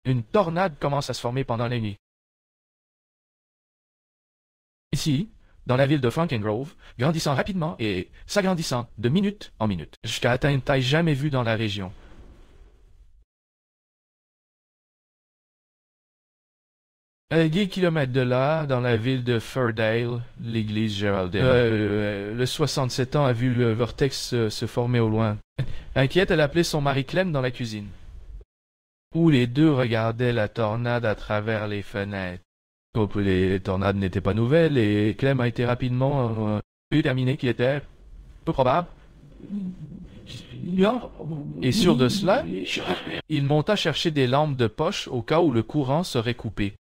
une tornade commence à se former pendant la nuit. Ici, dans la ville de Frankengrove, grandissant rapidement et s'agrandissant de minute en minute, jusqu'à atteindre une taille jamais vue dans la région. À 10 kilomètres de là, dans la ville de Furdale, l'église Géraldine. Le 67 ans a vu le vortex se former au loin. Inquiète, elle a appelé son mari Clem dans la cuisine, où les deux regardaient la tornade à travers les fenêtres. Les tornades n'étaient pas nouvelles et Clem a été rapidement déterminé qu'il était peu probable. Et sûr de cela, il monta chercher des lampes de poche au cas où le courant serait coupé.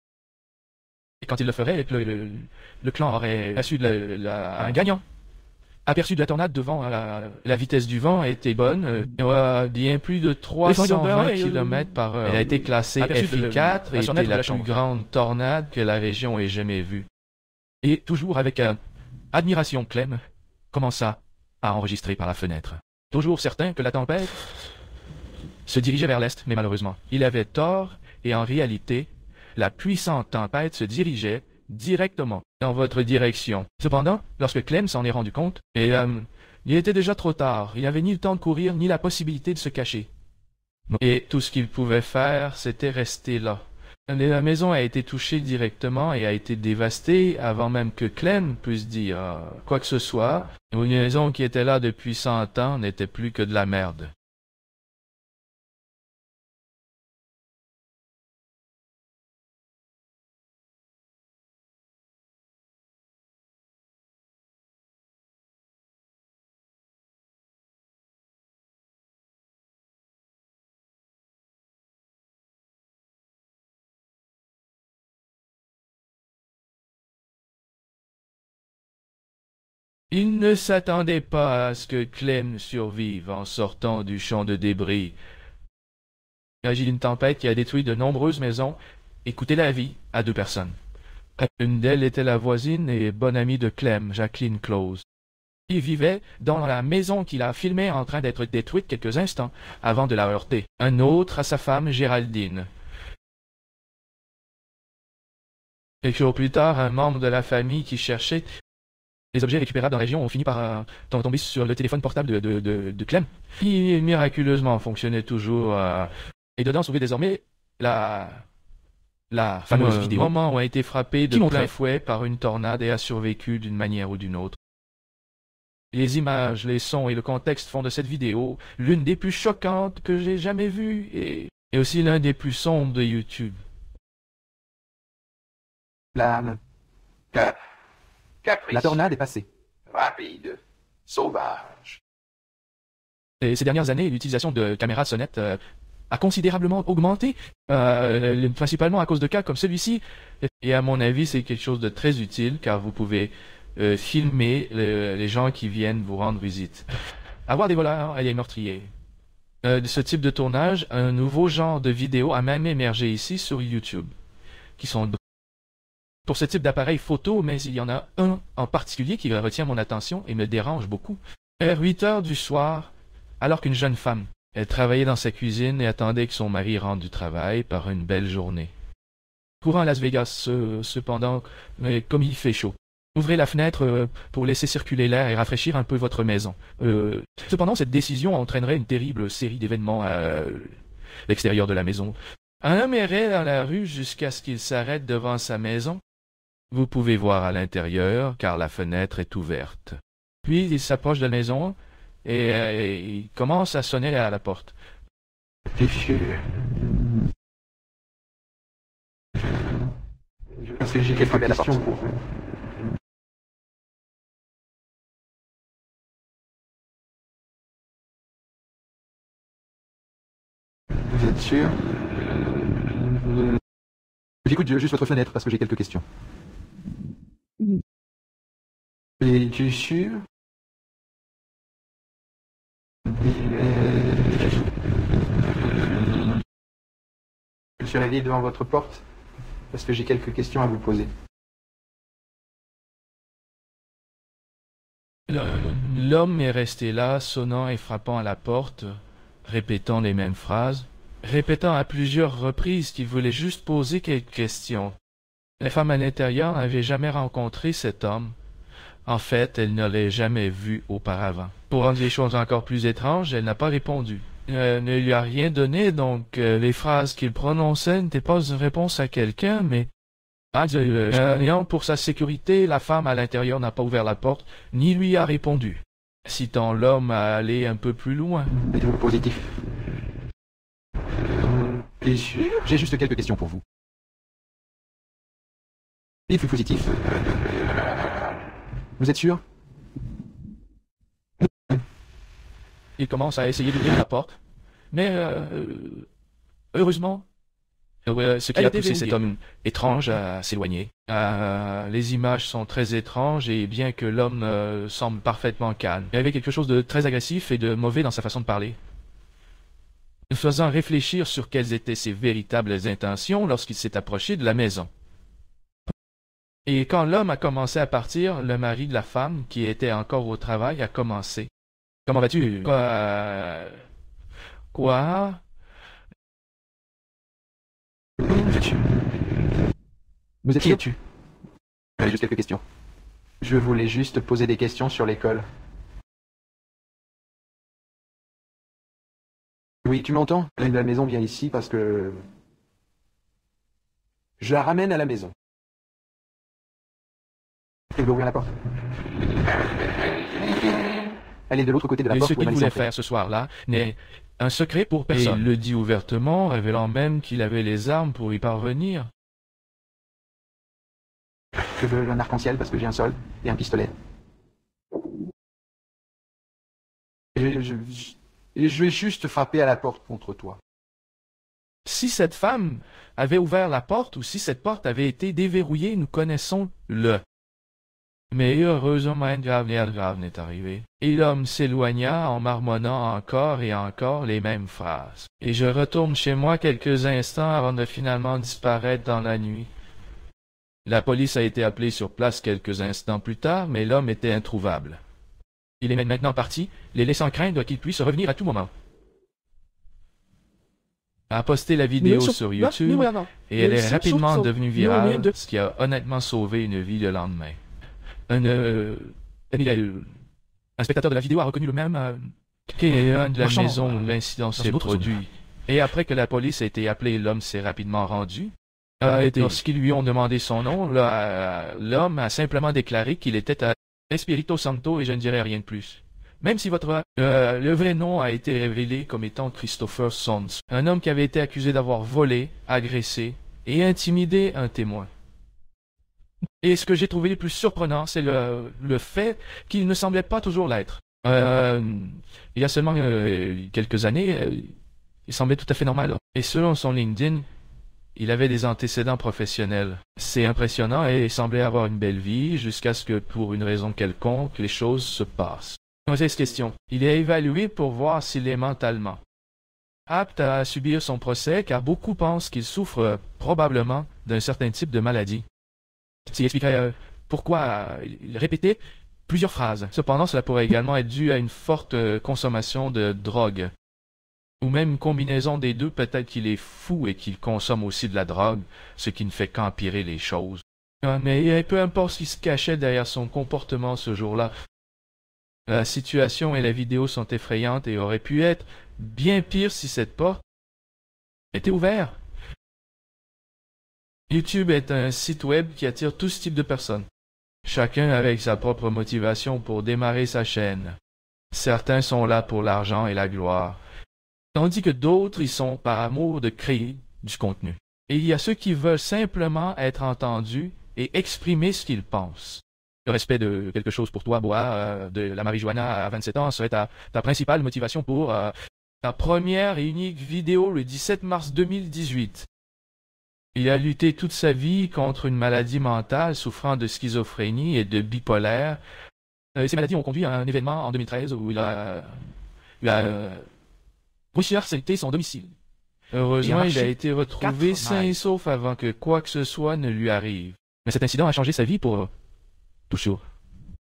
Et quand il le ferait, le clan aurait aperçu un gagnant. Aperçu de la tornade devant, la vitesse du vent était bonne, bien plus de 320 km par heure. Elle a été classée FI4 et était la plus grande tornade que la région ait jamais vue. Et toujours avec admiration, Clem commença à enregistrer par la fenêtre. Toujours certain que la tempête se dirigeait vers l'est, mais malheureusement, il avait tort et en réalité, la puissante tempête se dirigeait directement dans votre direction. Cependant, lorsque Clem s'en est rendu compte, il était déjà trop tard. Il n'avait ni le temps de courir, ni la possibilité de se cacher. Et tout ce qu'il pouvait faire, c'était rester là. La maison a été touchée directement et a été dévastée avant même que Clem puisse dire quoi que ce soit. Une maison qui était là depuis 100 ans n'était plus que de la merde. Il ne s'attendait pas à ce que Clem survive en sortant du champ de débris. Il s'agit d'une tempête qui a détruit de nombreuses maisons et coûté la vie à 2 personnes. Une d'elles était la voisine et bonne amie de Clem, Jacqueline Close. Il vivait dans la maison qu'il a filmée en train d'être détruite quelques instants avant de la heurter. Un autre à sa femme Géraldine. Quelques jours plus tard, un membre de la famille qui cherchait les objets récupérables dans la région ont fini par tomber sur le téléphone portable de Clem, qui miraculeusement fonctionnait toujours, et dedans se trouvait désormais la fameuse vidéo. Moment où a été frappé de plein fouet par une tornade et a survécu d'une manière ou d'une autre. Les images, les sons et le contexte font de cette vidéo l'une des plus choquantes que j'ai jamais vues et aussi l'un des plus sombres de YouTube. La tornade est passée. Rapide. Sauvage. Et ces dernières années, l'utilisation de caméras sonnettes a considérablement augmenté, principalement à cause de cas comme celui-ci. Et à mon avis, c'est quelque chose de très utile car vous pouvez filmer les gens qui viennent vous rendre visite. Avoir des voleurs et des meurtriers. De ce type de tournage, un nouveau genre de vidéo a même émergé ici sur YouTube, qui sont pour ce type d'appareil photo, mais il y en a un en particulier qui retient mon attention et me dérange beaucoup. Vers 8 heures du soir, alors qu'une jeune femme, elle travaillait dans sa cuisine et attendait que son mari rentre du travail par une belle journée. Courant à Las Vegas, cependant, comme il fait chaud. Ouvrez la fenêtre pour laisser circuler l'air et rafraîchir un peu votre maison. Cependant, cette décision entraînerait une terrible série d'événements à l'extérieur de la maison. Un homme errait dans la rue jusqu'à ce qu'il s'arrête devant sa maison. Vous pouvez voir à l'intérieur, car la fenêtre est ouverte. Puis il s'approche de la maison et il commence à sonner à la porte. Parce que j'ai quelques questions pour vous. Vous êtes sûr? J'écoute juste votre fenêtre parce que j'ai quelques questions. Es-tu sûr? Je suis réveillé devant votre porte parce que j'ai quelques questions à vous poser. L'homme est resté là, sonnant et frappant à la porte, répétant les mêmes phrases. répétant à plusieurs reprises qu'il voulait juste poser quelques questions. La femme à l'intérieur n'avait jamais rencontré cet homme. En fait, elle ne l'avait jamais vu auparavant. Pour rendre les choses encore plus étranges, elle n'a pas répondu. Ne lui a rien donné, donc les phrases qu'il prononçait n'étaient pas une réponse à quelqu'un, mais... pour sa sécurité, la femme à l'intérieur n'a pas ouvert la porte, ni lui a répondu. Citant l'homme à aller un peu plus loin. Êtes-vous positif? J'ai juste quelques questions pour vous. Êtes-vous positif? Vous êtes sûr? Il commence à essayer d'ouvrir la porte, mais heureusement, ce qui a poussé cet homme étrange à s'éloigner. Les images sont très étranges et bien que l'homme semble parfaitement calme, il y avait quelque chose de très agressif et de mauvais dans sa façon de parler, nous faisant réfléchir sur quelles étaient ses véritables intentions lorsqu'il s'est approché de la maison. Et quand l'homme a commencé à partir, le mari de la femme, qui était encore au travail, a commencé. « Comment vas-tu? »« Quoi? » Vous êtes qui es-tu? J'avais juste quelques questions. Je voulais juste poser des questions sur l'école. Oui, tu m'entends? La maison vient ici parce que... Je la ramène à la maison. Elle veut ouvrir la porte. Elle est de l'autre côté de la porte. Ce qu'il voulait faire ce soir-là n'est un secret pour personne. Et il le dit ouvertement, révélant même qu'il avait les armes pour y parvenir. Je veux un arc-en-ciel parce que j'ai un solde et un pistolet. Je vais juste frapper à la porte contre toi. Si cette femme avait ouvert la porte ou si cette porte avait été déverrouillée, nous connaissons le. Mais heureusement, rien de grave n'est arrivé. Et l'homme s'éloigna en marmonnant encore et encore les mêmes phrases. Et je retourne chez moi quelques instants avant de finalement disparaître dans la nuit. La police a été appelée sur place quelques instants plus tard, mais l'homme était introuvable. Il est maintenant parti, les laissant craindre qu'il puisse revenir à tout moment. A posté la vidéo sur YouTube, et elle est rapidement devenue virale, ce qui a honnêtement sauvé une vie le lendemain. Un spectateur de la vidéo a reconnu le même qui est de la maison où l'incident s'est produit. Et après que la police a été appelée, l'homme s'est rapidement rendu. Lorsqu'ils lui ont demandé son nom, l'homme a simplement déclaré qu'il était à Espirito Santo et je ne dirai rien de plus. Même si le vrai nom a été révélé comme étant Christopher Sons, un homme qui avait été accusé d'avoir volé, agressé et intimidé un témoin. Et ce que j'ai trouvé le plus surprenant, c'est le fait qu'il ne semblait pas toujours l'être. Il y a seulement quelques années, il semblait tout à fait normal. Et selon son LinkedIn, il avait des antécédents professionnels. C'est impressionnant et il semblait avoir une belle vie jusqu'à ce que, pour une raison quelconque, les choses se passent. Posez cette question. Il est évalué pour voir s'il est mentalement apte à subir son procès car beaucoup pensent qu'il souffre probablement d'un certain type de maladie. Il expliquerait pourquoi il répétait plusieurs phrases. Cependant, cela pourrait également être dû à une forte consommation de drogue. Ou même une combinaison des deux, peut-être qu'il est fou et qu'il consomme aussi de la drogue, ce qui ne fait qu'empirer les choses. Mais peu importe ce qui se cachait derrière son comportement ce jour-là, la situation et la vidéo sont effrayantes et auraient pu être bien pire si cette porte était ouverte. YouTube est un site web qui attire tout ce type de personnes, chacun avec sa propre motivation pour démarrer sa chaîne. Certains sont là pour l'argent et la gloire, tandis que d'autres y sont par amour de créer du contenu. Et il y a ceux qui veulent simplement être entendus et exprimer ce qu'ils pensent. Le respect de quelque chose pour toi, boire de la marijuana à 27 ans serait ta principale motivation pour ta première et unique vidéo le 17 mars 2018. Il a lutté toute sa vie contre une maladie mentale souffrant de schizophrénie et de bipolaire. Ces maladies ont conduit à un événement en 2013 où il a brutalité son domicile. Heureusement, il a été retrouvé sain et sauf avant que quoi que ce soit ne lui arrive. Mais cet incident a changé sa vie pour toujours.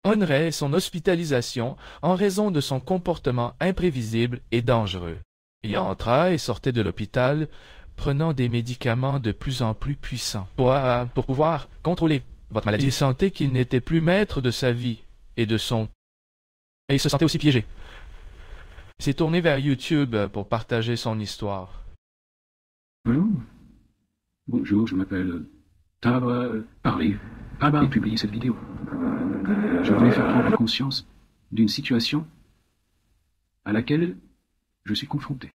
Honorait son hospitalisation en raison de son comportement imprévisible et dangereux. Il entra et sortait de l'hôpital, prenant des médicaments de plus en plus puissants pour pouvoir contrôler votre maladie. Il sentait qu'il n'était plus maître de sa vie et de son... Et il se sentait aussi piégé. Il s'est tourné vers YouTube pour partager son histoire. Allô? Bonjour, je m'appelle Tabre Parley. Tabre a publié cette vidéo. Je voulais faire prendre conscience d'une situation à laquelle je suis confronté.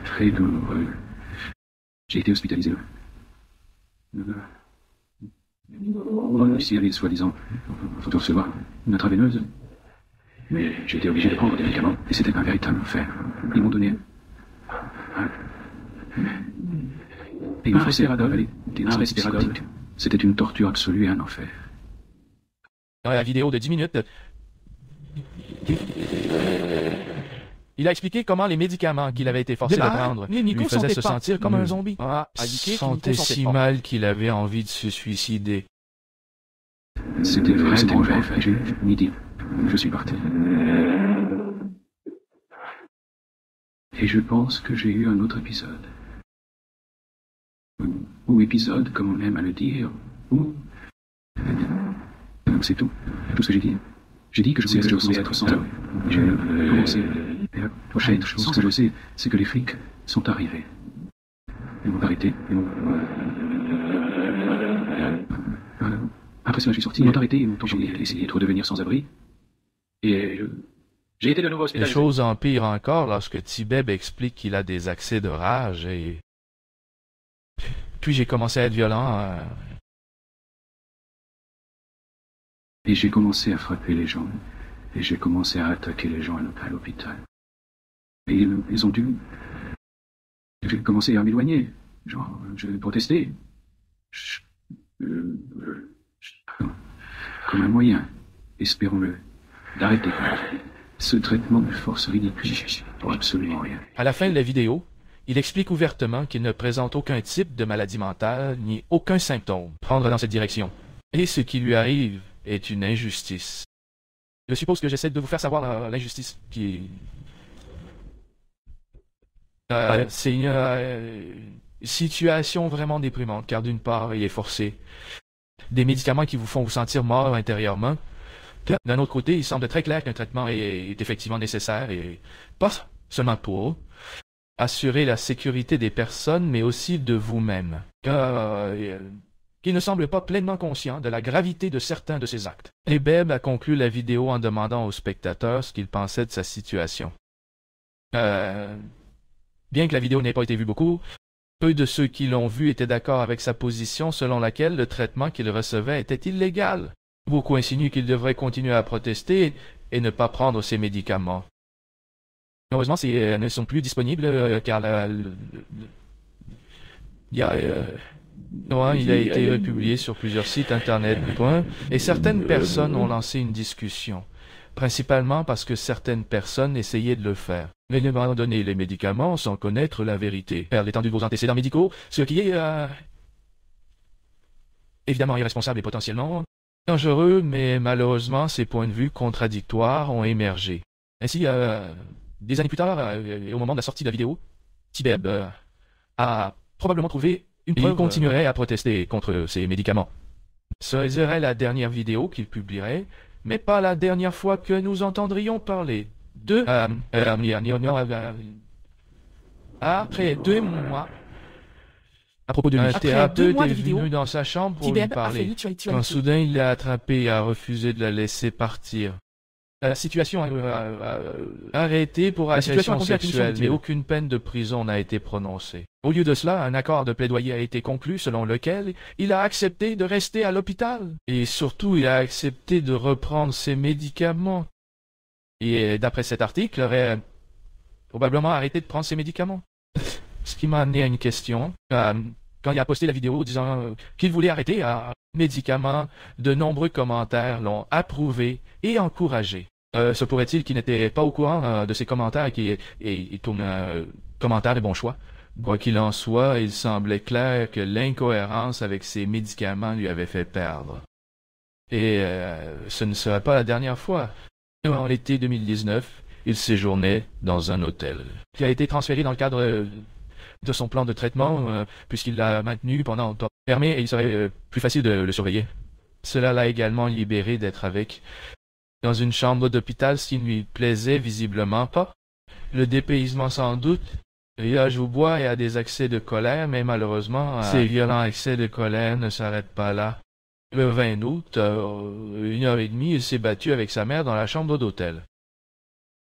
Très douloureux. J'ai été hospitalisé. Ici, elle est soi-disant, faut recevoir une intraveineuse. Mais j'ai été obligé de prendre des médicaments, et c'était un véritable enfer. Ils m'ont donné un respiradol, c'était une torture absolue et un enfer. Dans la vidéo de 10 minutes, il a expliqué comment les médicaments qu'il avait été forcé de prendre lui faisaient se sentir comme un zombie. Il se sentait si mal qu'il avait envie de se suicider. C'était vraiment vrai, j'ai ni dit. Je suis parti. Et je pense que j'ai eu un autre épisode. Ou épisode, comme on aime à le dire. Ou... C'est tout. Tout ce que j'ai dit. J'ai dit que je voulais être sans eux. J'ai commencé. Et la prochaine chose que je sais, c'est que les flics sont arrivés. Ils m'ont arrêté. Après cela, je suis sorti. Ils m'ont arrêté. Ils m'ont essayé de redevenir sans abri. Et j'ai été de nouveau hospitalisé. Les choses empirent encore lorsque Tibeb explique qu'il a des accès de rage et... Puis j'ai commencé à être violent. Et j'ai commencé à frapper les gens. Et j'ai commencé à attaquer les gens à l'hôpital. Et ils ont dû... J'ai commencé à m'éloigner. Genre, je protestais. Comme un moyen, espérons-le, d'arrêter ce traitement de force ridicule pour absolument rien. À la fin de la vidéo, il explique ouvertement qu'il ne présente aucun type de maladie mentale ni aucun symptôme prendre dans cette direction. Et ce qui lui arrive est une injustice. Je suppose que j'essaie de vous faire savoir l'injustice qui... c'est une situation vraiment déprimante, car d'une part, il est forcé. Des médicaments qui vous font vous sentir mort intérieurement. D'un autre côté, il semble très clair qu'un traitement est effectivement nécessaire, et pas seulement pour assurer la sécurité des personnes, mais aussi de vous-même. Qu'il ne semble pas pleinement conscient de la gravité de certains de ses actes. Et Beb a conclu la vidéo en demandant aux spectateurs ce qu'ils pensaient de sa situation. Bien que la vidéo n'ait pas été vue beaucoup, peu de ceux qui l'ont vue étaient d'accord avec sa position selon laquelle le traitement qu'il recevait était illégal. Beaucoup insinuent qu'il devrait continuer à protester et ne pas prendre ses médicaments. Heureusement, ils ne sont plus disponibles car il a été republié sur plusieurs sites internet. Et certaines personnes ont lancé une discussion, principalement parce que certaines personnes essayaient de le faire. Mais d'abandonner les médicaments sans connaître la vérité. Faire l'étendue de vos antécédents médicaux, ce qui est évidemment irresponsable et potentiellement dangereux, mais malheureusement, ces points de vue contradictoires ont émergé. Ainsi, des années plus tard, et au moment de la sortie de la vidéo, Tibeb a probablement trouvé une preuve. Il continuerait à protester contre ces médicaments. Ce serait la dernière vidéo qu'il publierait, mais pas la dernière fois que nous entendrions parler de... Après 2 mois, à propos de lui, un thérapeute est venu dans sa chambre pour lui parler. Quand soudain il l'a attrapé et a refusé de la laisser partir. La situation arrêtée pour agression sexuelle, mais aucune peine de prison n'a été prononcée. Au lieu de cela, un accord de plaidoyer a été conclu selon lequel il a accepté de rester à l'hôpital. Et surtout, il a accepté de reprendre ses médicaments. Et d'après cet article, il aurait probablement arrêté de prendre ses médicaments. Ce qui m'a amené à une question. Quand il a posté la vidéo disant qu'il voulait arrêter médicaments, de nombreux commentaires l'ont approuvé et encouragé. Se pourrait-il qu'il n'était pas au courant de ces commentaires et tourne commentaires et bon choix. Quoi qu'il en soit, il semblait clair que l'incohérence avec ses médicaments lui avait fait perdre. Et ce ne serait pas la dernière fois. En l'été 2019, il séjournait dans un hôtel. Il a été transféré dans le cadre de son plan de traitement, puisqu'il l'a maintenu pendant un temps fermé et il serait plus facile de le surveiller. Cela l'a également libéré d'être avec dans une chambre d'hôpital, ce qui ne lui plaisait visiblement pas. Le dépaysement sans doute. Il a joué au bois et a des accès de colère, mais malheureusement, ces violents accès de colère ne s'arrêtent pas là. Le 20 août, 1h30, il s'est battu avec sa mère dans la chambre d'hôtel.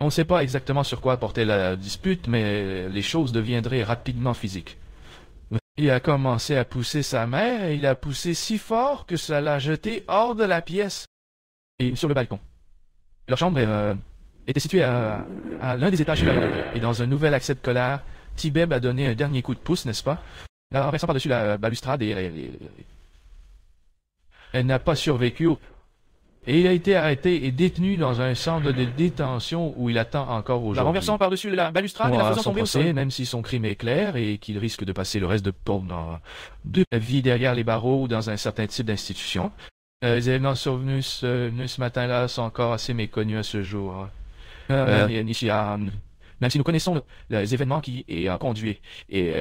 On ne sait pas exactement sur quoi portait la dispute, mais les choses deviendraient rapidement physiques. Il a commencé à pousser sa mère, et il a poussé si fort que ça l'a jeté hors de la pièce et sur le balcon. Leur chambre était située à l'un des étages supérieurs, et dans un nouvel accès de colère, Tibeb a donné un dernier coup de pouce, n'est-ce pas? En renversant par-dessus la balustrade elle n'a pas survécu. Et il a été arrêté et détenu dans un centre de détention où il attend encore aujourd'hui. La renversant par-dessus la balustrade et la faisant tomber au sol. Même si son crime est clair et qu'il risque de passer le reste de la vie derrière les barreaux ou dans un certain type d'institution, les événements survenus ce matin-là sont encore assez méconnus à ce jour. Même si nous connaissons les événements qui ont conduit et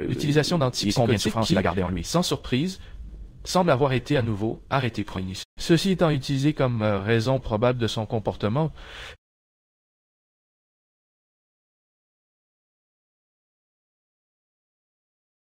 l'utilisation d'antipsychotiques qu'il a gardé en lui, sans surprise, semble avoir été à nouveau arrêté pour initier. Ceci étant utilisé comme raison probable de son comportement,